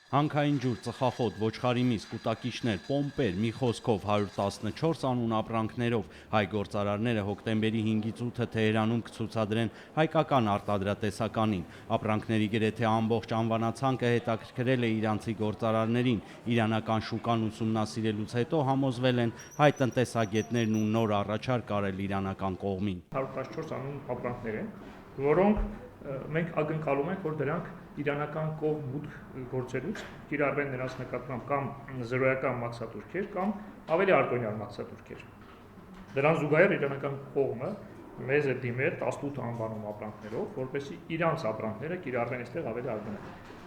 Հանքային ջուր, ծխախոտ, ոչխարի միս, կուտակիչներ, պոմպեր, մի խոսքով 114 անուն ապրանքներով հայ գործարարները հոկտեմբերի 5-ից 8-ը Թեհրանում կցուցադրեն հայկական արտադրատեսականին։ Ապրանքների գրեթե ամբողջ անվանացանկը հետաքրքրել է իրանցի գործարարներին։ Իրանական շուկան ուսումնասիրելուց հետո համոզվել են հայ տնտեսագետներն ու նոր առաջարկ արել իրանական կողմին։ 114 անուն ապրանքներ են, որոնք մենք ակնկալում ենք, որ դրանք իրանական կողմ մուտք գործելուց կիրառվեն նրանց նկատմամբ կամ զրոյական մաքսատուրքեր կամ ավելի արտոնյալ մաքսատուրքեր։ Դրան զուգահեռ իրանական կողմը մեզ է դիմել 18 անվանում ապրանքներով, որպեսզի իրանց ապրանքները կիրառվեն այստեղ ավելի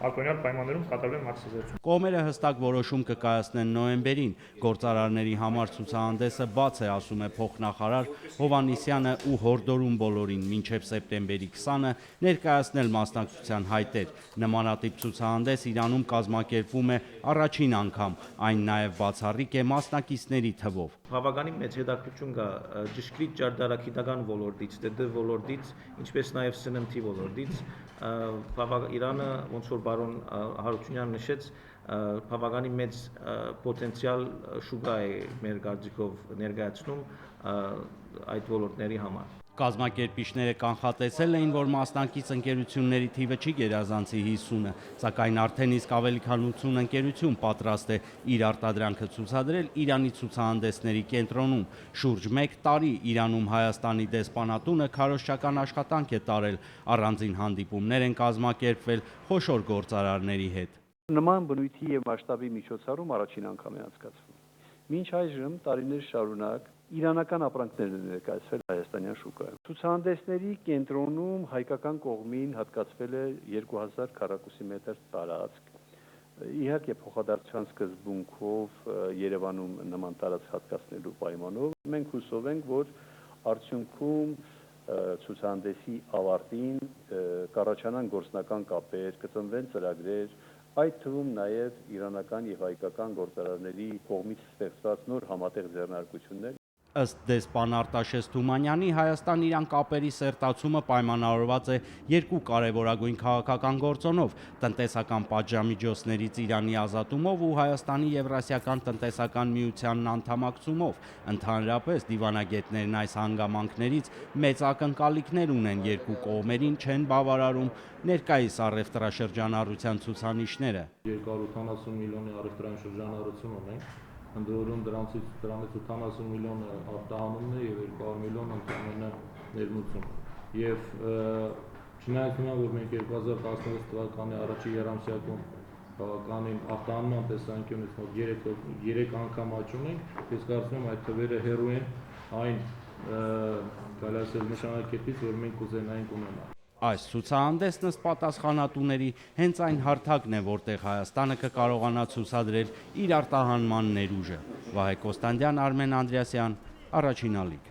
արտոնյալ պայմաններում կատարվեն մաքսազերծում։ Կողմերը հստակ որոշում կկայացնեն նոյեմբերին։ Գործարարների համար ցուցահանդեսը բաց է, ասում է փոխնախարար Հովհաննիսյանը ու հորդորում բոլորին մինչև սեպտեմբերի 20-ը ներկայացնել մասնակցության հայտեր։ Նմանատիպ ցուցահանդես Իրանում կազմակերպվում է առաջին անգամ, այն նաև բացառիկ է մասնակիցների թվով։ Բավականին մեծ հետաքրքրություն կա ճշգրիտ ճարտարագիտական ոլորտից, ՏՏ ոլորտից, ինչպես նաև սննդի ոլորտից։ Իրանը, ոնց որ բարոն Հարությունյանը նշեց, բավականին մեծ պոտենցիալ շուկա է մեր կարծիքով ներկայացնում այդ ոլորտների համար։ Կազմակերպիչները կանխատեսել էին, որ մասնակից ընկերությունների թիվը չի գերազանցի 50-ը, սակայն արդեն իսկ ավելի քան 80 ընկերություն պատրաստ է իր արտադրանքը ցուցադրել Իրանի ցուցահանդեսների կենտրոնում։ Շուրջ 1 տարի Իրանում Հայաստանի դեսպանատունը քարոզչական աշխատանք է տարել, առանձին հանդիպումներ են կազմակերպվել խոշոր գործարարների հետ։ Նման բնույթի եւ մասշտաբի միջոցառում առաջին անգամ է անցկացվում։ Մինչ այժմ տարիներ շարունակ իրանական ապրանքներն են ներկայացվել հայաստանյան շուկայում։ Ցուցահանդեսների կենտրոնում հայկական կողմին հատկացվել է 2000 քառակուսի մետր տարածք։ Իհարկե փոխադարձության սկզբունքով Երևանում նման տարածք հատկացնելու պայմանով մենք հուսով ենք, որ արդյունքում ցուցահանդեսի ավարտին կառաջանան գործնական կապեր, կծնվեն ծրագրեր, այդ թվում նաև իրանական եւ հայկական գործարարների կողմից ստեղծված նոր համատեղ ձեռնարկություններ։ Ըստ դեսպան Արտաշես Թումանյանի, Հայաստան-Իրան կապերի սերտացումը պայմանավորված է երկու կարևորագույն քաղաքական գործոնով՝ տնտեսական պատժամիջոցներից Իրանի ազատումով ու Հայաստանի Եվրասիական տնտեսական միությանն անդամակցումով։ Ընդհանրապես դիվանագետներն այս հանգամանքներից մեծ ակնկալիքներ ունեն, երկու կողմերին չեն բավարարում ներկայիս առևտրաշրջանառության ցուցանիշները։ 270 միլիոնի առևտրային շրջանառություն ունենք, ընդ որում դրանից 80 միլիոնը արտահանումն է եւ 200 միլիոնը ընդամենը ներմուծում։ Եվ չնայած նրան, որ մենք 2016 թվականի առաջին երամսյակում բավականին արտահանման տեսանկյունից մոտ 3 անգամ աճում ենք, ես կարծում եմ այդ թվերը հեռու են այն կարելի ասել նշանակետից, որ մենք կուզենայինք ունենալ։ Այս ցուցահանդեսն ըստ պատասխանատուների հենց այն հարթակն է, որտեղ Հայաստանը կկարողանա ցուցադրել իր արտահանման ներուժը։ Վահե Կոստանդյան, Արմեն Անդրեասյան, Առաջին ալիք։